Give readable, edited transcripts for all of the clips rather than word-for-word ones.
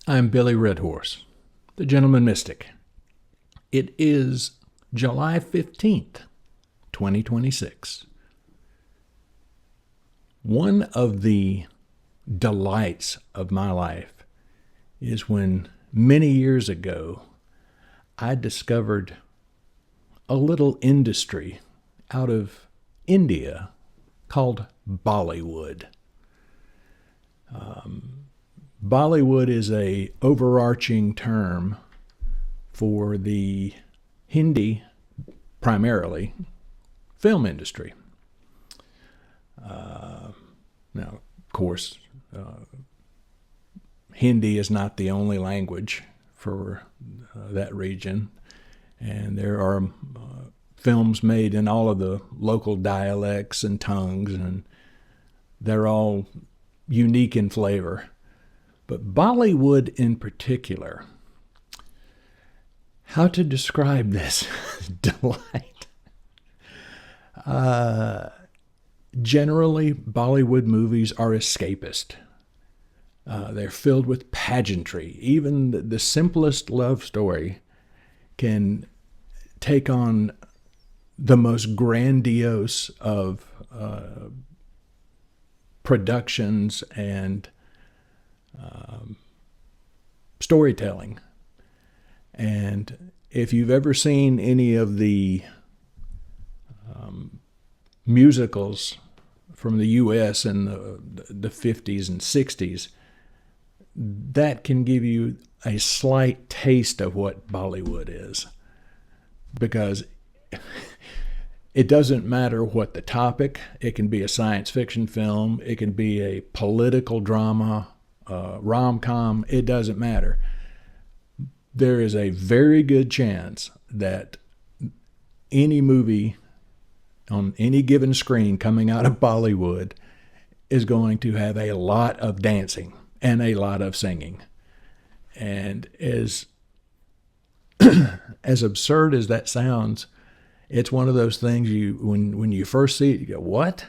I'm Billy Redhorse, the Gentleman Mystic. It is July 15th, 2026. One of the delights of my life is when many years ago I discovered a little industry out of India called Bollywood. Bollywood is a overarching term for the Hindi, primarily, film industry. Now, of course, Hindi is not the only language for that region, and there are films made in all of the local dialects and tongues, and they're all unique in flavor. But Bollywood in particular, how to describe this delight? Generally, Bollywood movies are escapist. They're filled with pageantry. Even the simplest love story can take on the most grandiose of productions and storytelling. And if you've ever seen any of the musicals from the U.S. in the 50s and 60s, that can give you a slight taste of what Bollywood is. Because it doesn't matter what the topic. It can be a science fiction film. It can be a political drama, rom-com. It doesn't matter. There is a very good chance that any movie on any given screen coming out of Bollywood is going to have a lot of dancing and a lot of singing. And as absurd as that sounds, it's one of those things when you first see it, you go, what?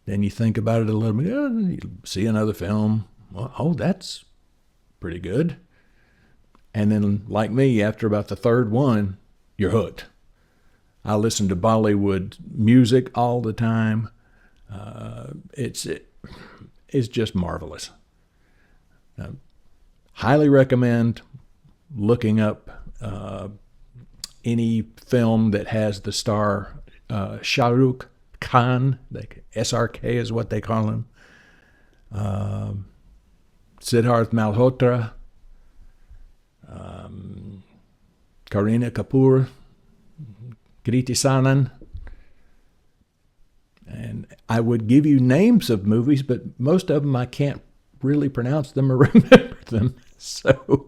Then you think about it a little bit. You see another film. Well, oh, that's pretty good. And then, like me, after about the third one, you're hooked. I listen to Bollywood music all the time. It's just marvelous. Highly recommend looking up any film that has the star Shah Rukh Khan. SRK is what they call him. Siddharth Malhotra, Kareena Kapoor, Kriti Sanon. And I would give you names of movies, but most of them I can't really pronounce them or remember them. So,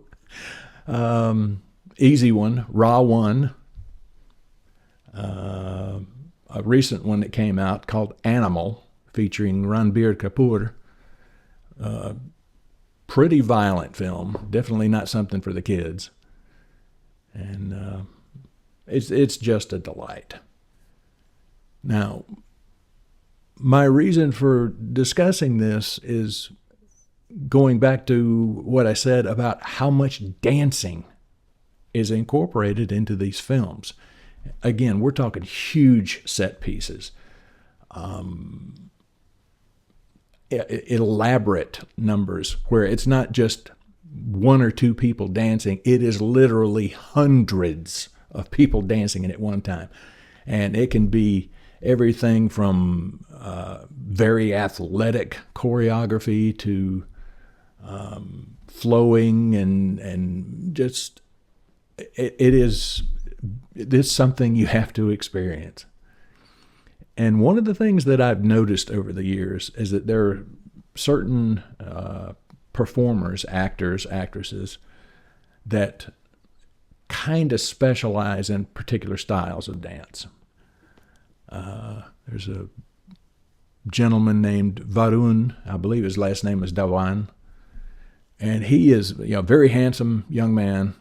easy one, Raw One. A recent one that came out called Animal, featuring Ranbir Kapoor. Pretty violent film, definitely not something for the kids. And it's just a delight. Now, my reason for discussing this is going back to what I said about how much dancing is incorporated into these films. Again, we're talking huge set pieces, elaborate numbers where it's not just one or two people dancing. It is literally hundreds of people dancing at one time. And it can be everything from very athletic choreography to flowing and just it's something you have to experience. And one of the things that I've noticed over the years is that there are certain performers, actors, actresses, that kind of specialize in particular styles of dance. There's a gentleman named Varun, I believe his last name is Dhawan, and he is a very handsome young man,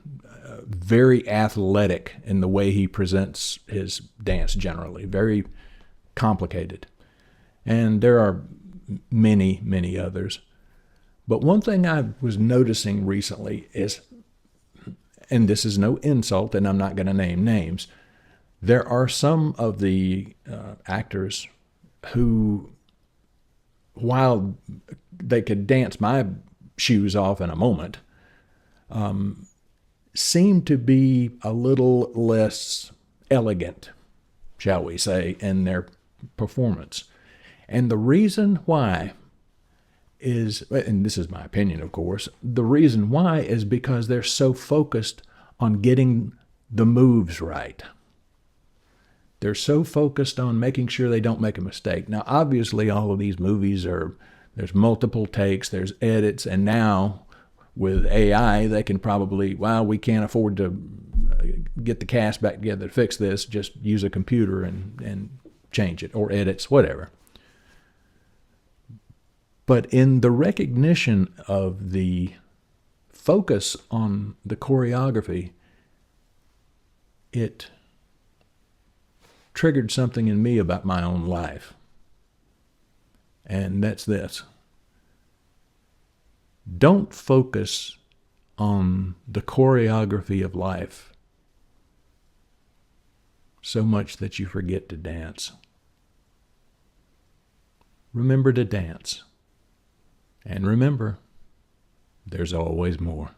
very athletic in the way he presents his dance generally, very complicated. And there are many, many others. But one thing I was noticing recently is, and this is no insult, and I'm not going to name names, there are some of the actors who, while they could dance my shoes off in a moment, seem to be a little less elegant, shall we say, in their performance. And the reason why is, and this is my opinion, of course, the reason why is because they're so focused on getting the moves right. They're so focused on making sure they don't make a mistake. Now, obviously, all of these movies there's multiple takes, there's edits, and now with AI, they can probably, well, we can't afford to get the cast back together to fix this, just use a computer and change it, or edits, whatever. But in the recognition of the focus on the choreography, it triggered something in me about my own life. And that's this. Don't focus on the choreography of life so much that you forget to dance. Remember to dance. And remember, there's always more.